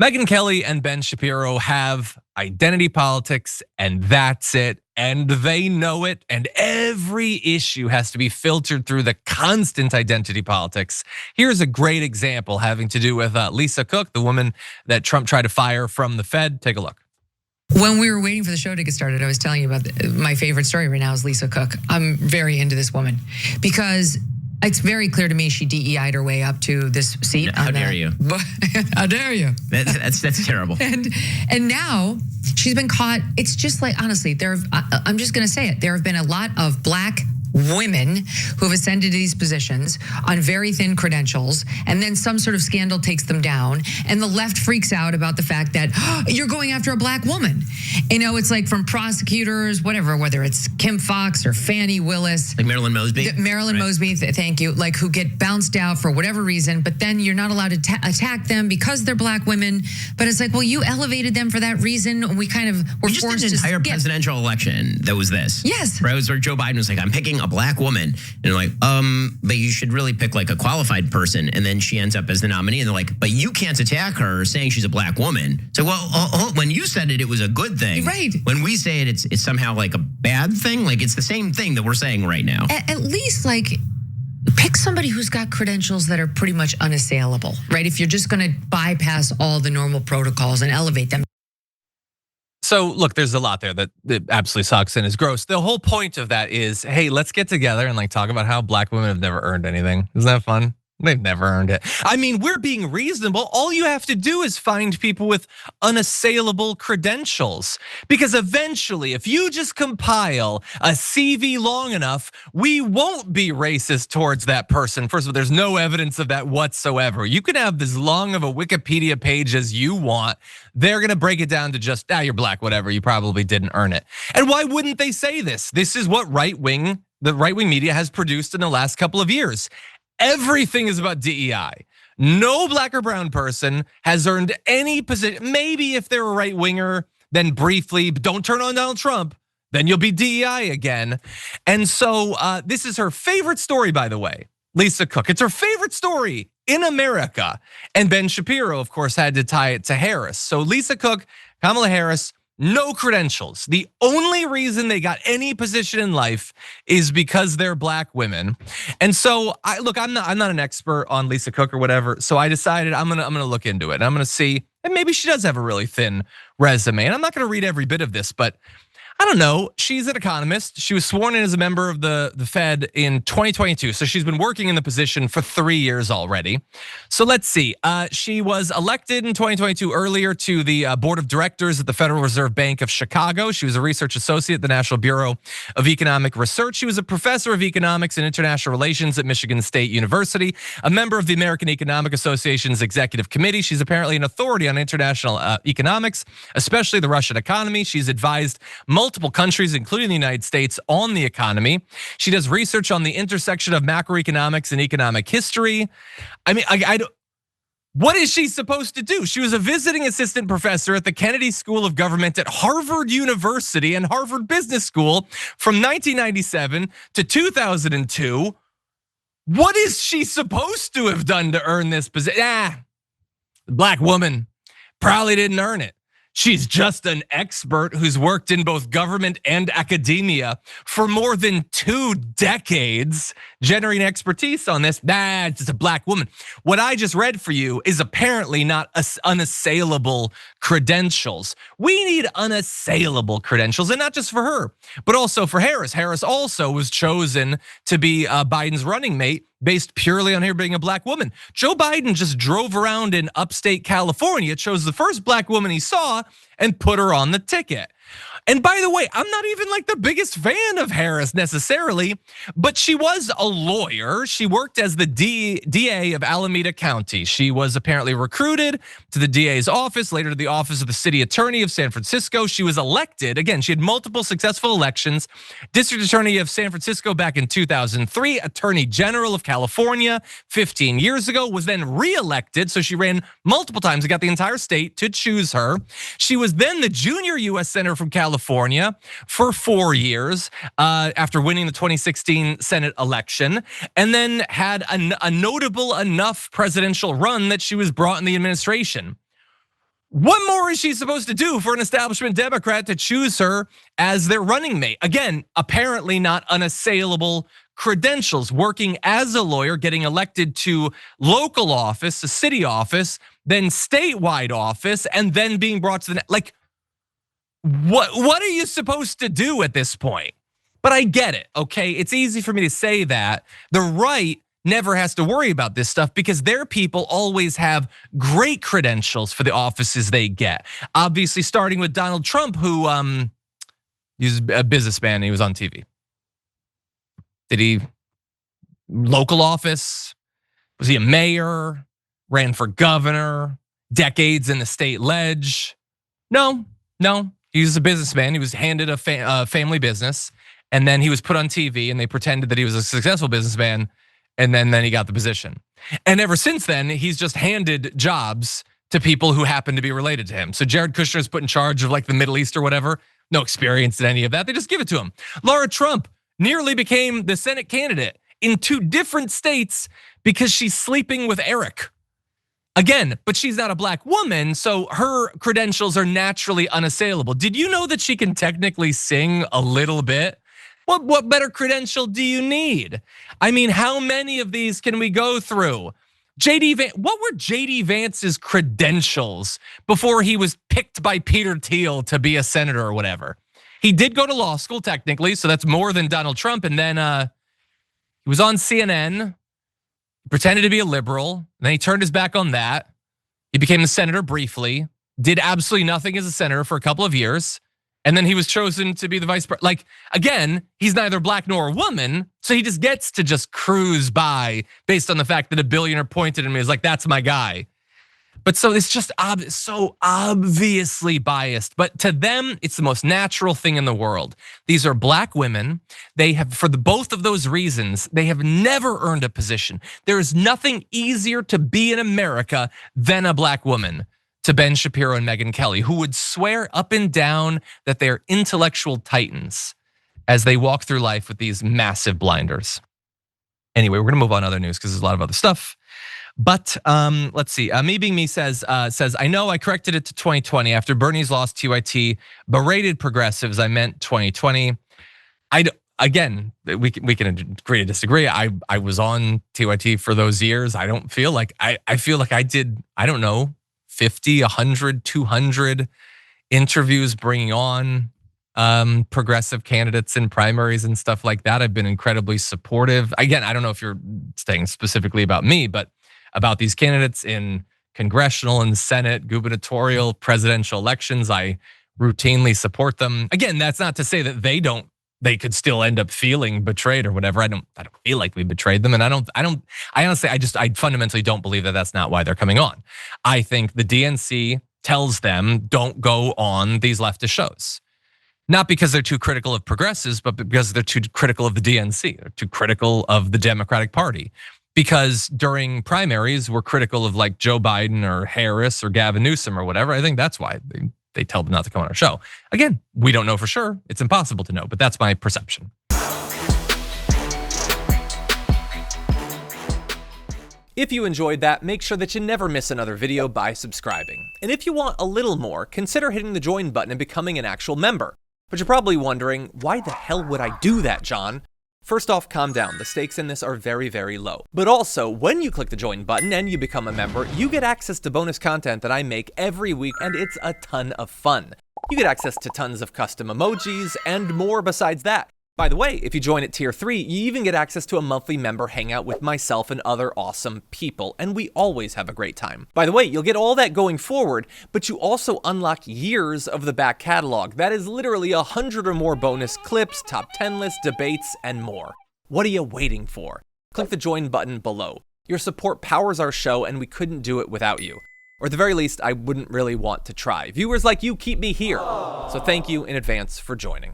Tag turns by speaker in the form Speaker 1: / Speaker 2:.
Speaker 1: MEGYN Kelly and Ben Shapiro have identity politics, and that's it. And they know it. And every issue has to be filtered through the constant identity politics. Here's a great example having to do with Lisa Cook, the woman that Trump tried to fire from the Fed. Take a look.
Speaker 2: When we were waiting for the show to get started, I was telling you about my favorite story right now is Lisa Cook. I'm very into this woman because it's very clear to me she DEI'd her way up to this seat.
Speaker 3: How dare you?
Speaker 2: How dare you?
Speaker 3: That's terrible.
Speaker 2: And now she's been caught. It's just like, honestly, I'm just going to say it. There have been a lot of black women who have ascended to these positions on very thin credentials, and then some sort of scandal takes them down, and the left freaks out about the fact that you're going after a black woman. You know, it's like from prosecutors, whatever, whether it's Kim Foxx or Fani Willis.
Speaker 3: Like Marilyn Mosby?
Speaker 2: Marilyn Mosby, thank you, like who get bounced out for whatever reason, but then you're not allowed to attack them because they're black women. But it's like, well, you elevated them for that reason. We kind of were forced to skip.
Speaker 3: We just did an entire presidential election that was this.
Speaker 2: Yes.
Speaker 3: Right, it was where Joe Biden was like, I'm picking a black woman. And they're like, but you should really pick like a qualified person. And then she ends up as the nominee. And they're like, but you can't attack her saying she's a black woman. So, well, when you said it was a good thing.
Speaker 2: Right.
Speaker 3: When we say it, it's somehow like a bad thing. Like it's the same thing that we're saying right now.
Speaker 2: At least like pick somebody who's got credentials that are pretty much unassailable, right? If you're just going to bypass all the normal protocols and elevate them.
Speaker 1: So look, there's a lot there that absolutely sucks and is gross. The whole point of that is, hey, let's get together and like talk about how black women have never earned anything. Isn't that fun? They've never earned it. I mean, we're being reasonable. All you have to do is find people with unassailable credentials. Because eventually, if you just compile a CV long enough, we won't be racist towards that person. First of all, there's no evidence of that whatsoever. You can have as long of a Wikipedia page as you want. They're gonna break it down to just, you're black, whatever, you probably didn't earn it. And why wouldn't they say this? This is what the right-wing media has produced in the last couple of years. Everything is about DEI. No black or brown person has earned any position. Maybe if they're a right winger, then briefly, but don't turn on Donald Trump, then you'll be DEI again. And so this is her favorite story, by the way, Lisa Cook. It's her favorite story in America. And Ben Shapiro, of course, had to tie it to Harris. So Lisa Cook, Kamala Harris, no credentials. The only reason they got any position in life is because they're black women. And so I'm not an expert on Lisa Cook or whatever. So I decided I'm gonna look into it. And I'm gonna see, and maybe she does have a really thin resume. And I'm not gonna read every bit of this, but I don't know, she's an economist. She was sworn in as a member of the Fed in 2022. So she's been working in the position for 3 years already. So let's see, she was elected in 2022 earlier to the board of directors at the Federal Reserve Bank of Chicago. She was a research associate at the National Bureau of Economic Research. She was a professor of economics and international relations at Michigan State University, a member of the American Economic Association's executive committee. She's apparently an authority on international economics, especially the Russian economy. She's advised multiple countries, including the United States, on the economy. She does research on the intersection of macroeconomics and economic history. I mean, what is she supposed to do? She was a visiting assistant professor at the Kennedy School of Government at Harvard University and Harvard Business School from 1997 to 2002. What is she supposed to have done to earn this position? Black woman probably didn't earn it. She's just an expert who's worked in both government and academia for more than 2 decades, generating expertise on this. It's just a black woman. What I just read for you is apparently not unassailable credentials. We need unassailable credentials, and not just for her, but also for Harris. Harris also was chosen to be Biden's running mate based purely on her being a black woman. Joe Biden just drove around in upstate California, chose the first black woman he saw and put her on the ticket. And by the way, I'm not even like the biggest fan of Harris necessarily, but she was a lawyer. She worked as the DA of Alameda County. She was apparently recruited to the DA's office, later to the office of the city attorney of San Francisco. She was elected, again, she had multiple successful elections. District Attorney of San Francisco back in 2003, Attorney General of California 15 years ago, was then re-elected. So she ran multiple times and got the entire state to choose her. She was then the junior US Senator from California for 4 years after winning the 2016 Senate election, and then had a notable enough presidential run that she was brought in the administration. What more is she supposed to do for an establishment Democrat to choose her as their running mate? Again, apparently not unassailable credentials, working as a lawyer, getting elected to local office, a city office, then statewide office, and then being brought to the, like, what are you supposed to do at this point? But I get it, okay? It's easy for me to say that. The right never has to worry about this stuff because their people always have great credentials for the offices they get. Obviously, starting with Donald Trump, who he's a businessman, he was on TV. Did he local office? Was he a mayor? Ran for governor? Decades in the state ledge? No. He was a businessman. He was handed a family business, and then he was put on TV, and they pretended that he was a successful businessman. And then he got the position. And ever since then, he's just handed jobs to people who happen to be related to him. So Jared Kushner's put in charge of like the Middle East or whatever. No experience in any of that. They just give it to him. Laura Trump nearly became the Senate candidate in 2 different states because she's sleeping with Eric. Again, but she's not a black woman, so her credentials are naturally unassailable. Did you know that she can technically sing a little bit? What better credential do you need? I mean, how many of these can we go through? What were JD Vance's credentials before he was picked by Peter Thiel to be a senator or whatever? He did go to law school technically, so that's more than Donald Trump. And then he was on CNN, pretended to be a liberal, and then he turned his back on that. He became the senator briefly, did absolutely nothing as a senator for a couple of years. And then he was chosen to be the vice president. Like, again, he's neither black nor a woman, so he just gets to just cruise by based on the fact that a billionaire pointed at him and was like, that's my guy. But so it's just so obviously biased. But to them, it's the most natural thing in the world. These are black women. They have, for both of those reasons, they have never earned a position. There is nothing easier to be in America than a black woman. To Ben Shapiro and MEGYN Kelly, who would swear up and down that they're intellectual titans as they walk through life with these massive blinders. Anyway, we're gonna move on to other news because there's a lot of other stuff. But let's see. Me Being Me says, I know I corrected it to 2020 after Bernie's lost TYT, berated progressives. I meant 2020. Again, we can agree to disagree. I was on TYT for those years. I don't feel like I feel like I did, I don't know, 50, 100, 200 interviews bringing on progressive candidates in primaries and stuff like that. I've been incredibly supportive. Again, I don't know if you're saying specifically about me, but about these candidates in congressional and Senate, gubernatorial, presidential elections. I routinely support them. Again, that's not to say that they could still end up feeling betrayed or whatever. I don't feel like we betrayed them. And I honestly, I fundamentally don't believe that that's not why they're coming on. I think the DNC tells them don't go on these leftist shows. Not because they're too critical of progressives, but because they're too critical of the DNC. They're too critical of the Democratic Party. Because during primaries, we're critical of like Joe Biden or Harris or Gavin Newsom or whatever. I think that's why they tell them not to come on our show. Again, we don't know for sure. It's impossible to know, but that's my perception.
Speaker 4: If you enjoyed that, make sure that you never miss another video by subscribing. And if you want a little more, consider hitting the join button and becoming an actual member. But you're probably wondering, why the hell would I do that, John? First off, calm down. The stakes in this are very, very low. But also, when you click the join button and you become a member, you get access to bonus content that I make every week, and it's a ton of fun. You get access to tons of custom emojis and more besides that. By the way, if you join at tier 3, you even get access to a monthly member hangout with myself and other awesome people, and we always have a great time. By the way, you'll get all that going forward, but you also unlock years of the back catalog. That is literally 100 or more bonus clips, top 10 lists, debates, and more. What are you waiting for? Click the join button below. Your support powers our show, and we couldn't do it without you. Or at the very least, I wouldn't really want to try. Viewers like you keep me here. So thank you in advance for joining.